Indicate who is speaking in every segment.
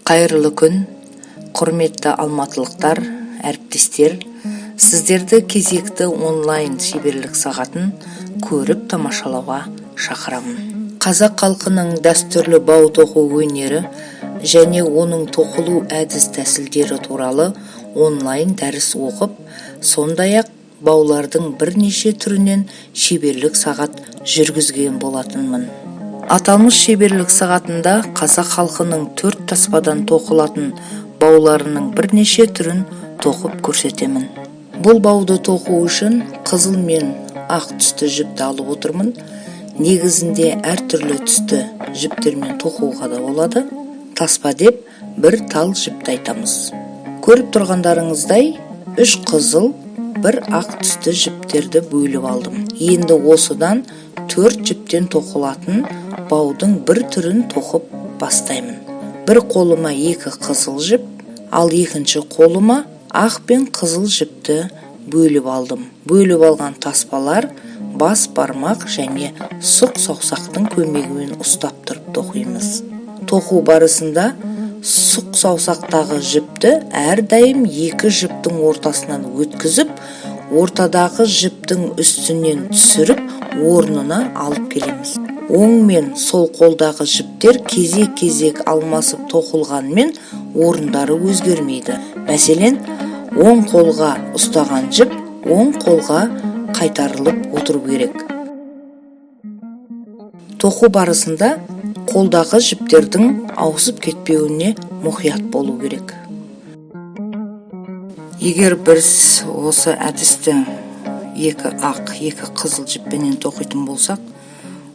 Speaker 1: Қайырлы күн, құрметті алматылықтар, әріптестер, сіздерді кезекті онлайн шеберлік сағатын көріп тамашалауға шақырамын. Қазақ халқының дәстүрлі бау тоқу өнері және оның тоқылу әдіс тәсілдері туралы онлайн дәріс оқып, сондай-ақ баулардың бірнеше түрінен шеберлік сағат жүргізген болатынмын. Аталмыш шеберлік сағатында қазақ халқының 4 таспадан тоқылатын бауларының бірнеше түрін тоқып көрсетемін. Бұл бауды тоқу үшін қызыл мен ақ түсті жіпті алып отырмын. Негізінде әртүрлі түсті жіптермен тоқуға да болады. Таспа деп бір тал жіпті айтамыз. Көріп тұрғандарыңыздай 3 қызыл, 1 ақ түсті жіптерді бөліп алдым. Енді осыдан 4 жіптен тоқылатын баудың бір түрін тоқып бастаймын. Бір қолыма 2 қызыл жіп, ал екінші қолыма ақ пен қызыл жіпті бөліп алдым. Бөліп алған таспалар бас бармақ және сұқ саусақтың көмегімен ұстап тұрып тоқимыз. Тоқу барысында сұқ саусақтағы жіпті әрдайым 2 жіптің ортасынан өткізіп, ортадағы жіптің үстінен түсіріп, орнына алып келеміз. Оң мен сол қолдағы жіптер кезек-кезек алмасып тоқылғанмен орындары өзгермейді. Мәселен, оң қолға ұстаған жіп оң қолға қайтарылып отыру керек. Тоқу барысында қолдағы жіптердің ауысып кетпеуіне мұқият болу керек. Егер біз осы әдісті 2 ақ, 2 қызыл жіппенен тоқитын болсақ,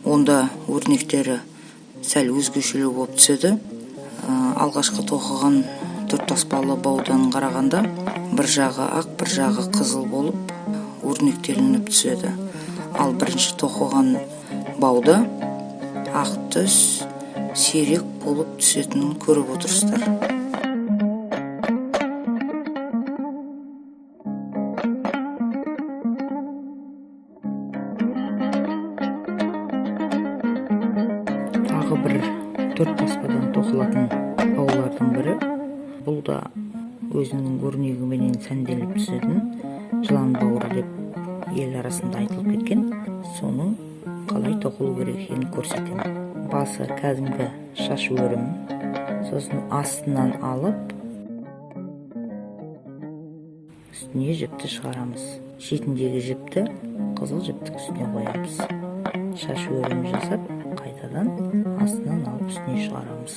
Speaker 1: онда өрнектері сәл өзгешелеу болып түседі. Алғашқы тоқыған 4 таспалы баудан қарағанда бір жағы ақ, бір жағы қызыл болып өрнектелініп түседі. Ал бірінші тоқыған бауда ақ түс сирек болып түсетінін көріп отырсыздар. Тағы бір 4 таспадан тоқылатын баулардың бірі. Бұл да өзінің өрнегіменен сәнделіп түсетін жылан бауыры деп ел арасында айтылып кеткен. Соның қалай тоқылу керек екенін көрсетемін. Басы кәдімгі шаш өрім. Сосын астынан алып, үстіне жіпті шығарамыз. Шетіндегі жіпті қызыл жіптің үстіне қоямыз. Шаш өрім жасап, қайтадан астынан алып үстіне шығарамыз.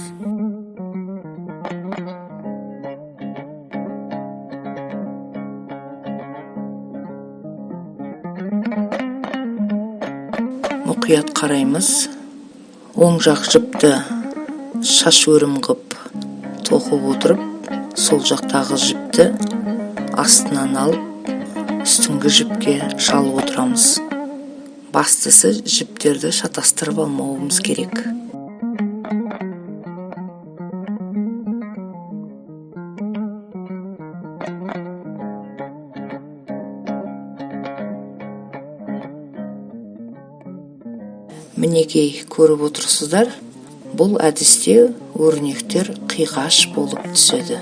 Speaker 1: Мұқият қараймыз. Оң жақ жіпті шаш өрім қып тоқып отырып, сол жақтағы жіпті астынан алып, үстіңгі жіпке шалып отырамыз. Бастысы жіптерді шатастырып алмауымыз керек. Мінекей көріп отырсыздар, бұл әдісте өрнектер қиғаш болып түседі.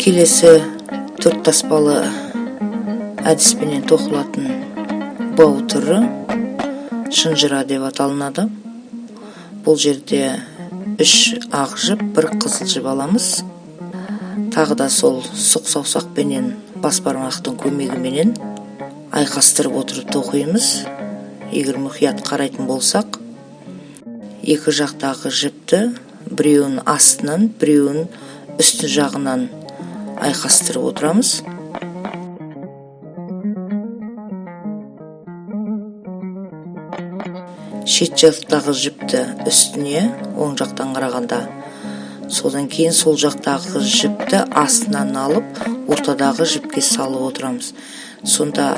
Speaker 1: Келесі 4 таспалы әдіспенен тоқылатын бау түрі шынжыра деп аталынады. Бұл жерде 3 ақ жіп, 1 қызыл жіп аламыз. Тағы да сол сұқ саусақпенен бас бармақтың көмегіменен айқастырып отырып тоқимыз. Егер мұқият қарайтын болсақ, 2 жақтағы жіпті біреуін астынан, біреуін үсті жағынан айқастырып отырамыз. Шет жақтағы жіпті үстіне, оң жақтан қарағанда, содан кейін сол жақтағы жіпті астынан алып, ортадағы жіпке салып отырамыз. Сонда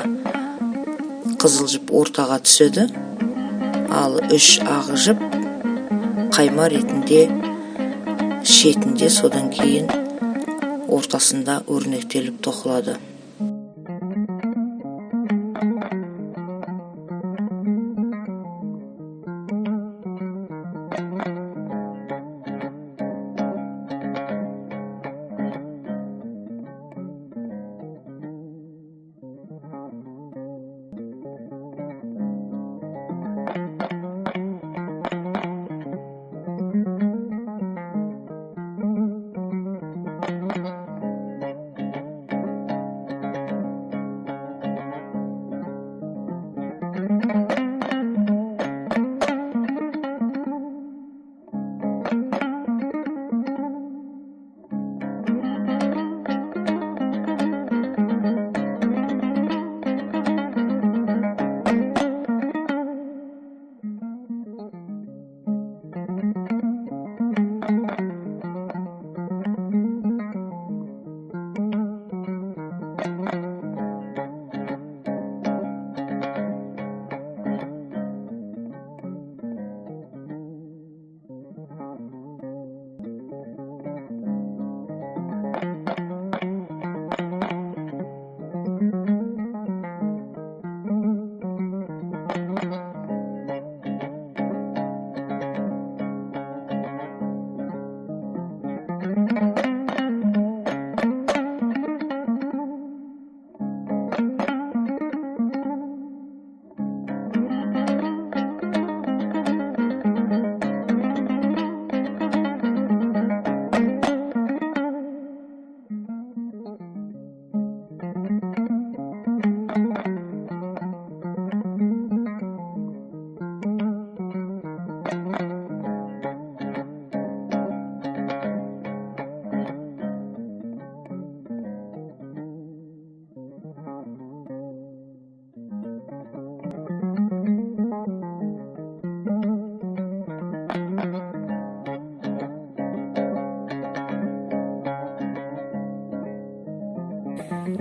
Speaker 1: қызыл жіп ортаға түседі, Ал 3 ақ жіп қайма ретінде шетінде, содан кейін ортасында өрнектеліп тоқылады.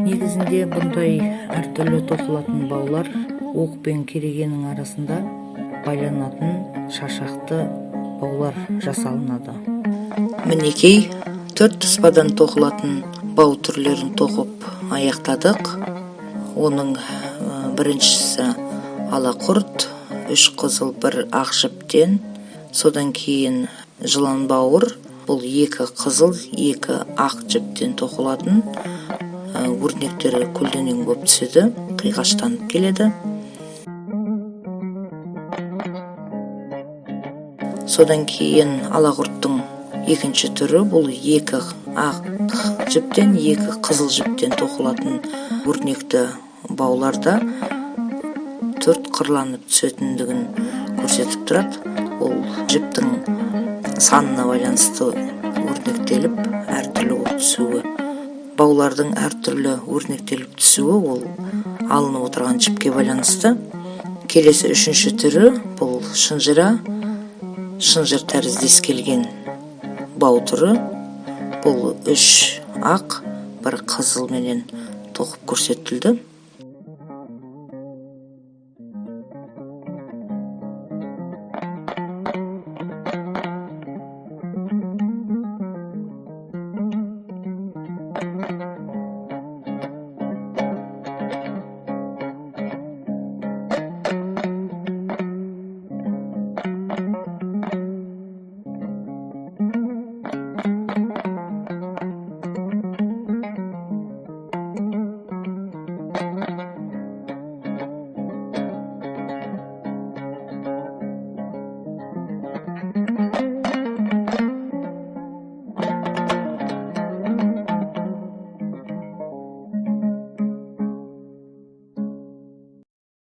Speaker 1: Негізінде бұндай әртүрлі тоқылатын баулар оқ пен керегенің арасында байланатын шашақты баулар жасалынады. Мінекей 4 тұспадан тоқылатын бау түрлерін тоқып аяқтадық. Оның біріншісі алақұрт, 3 қызыл 1 ақ жіптен, содан кейін жылан бауыр, бұл 2 қызыл 2 ақ жіптен тоқылатын. Өрнектері көлденең болып түседі, қиғаштанып келеді. Содан кейін алақұрттың екінші түрі, бұл 2 ақ жіптен 2 қызыл жіптен тоқылатын өрнекті бауларда 4 қырланып түсетіндігін көрсетіп тұрады. Ол жіптің санына байланысты өрнектеліп әртүрлі болып түсуі. Баулардың әртүрлі өрнектеліп түсуі ол алынып отырған жіпке байланысты. Келесі 3-ші түрі, бұл шынжыр тәріздес келген бау түрі. Бұл 3 ақ 1 қызыл менен тоқып көрсетілді.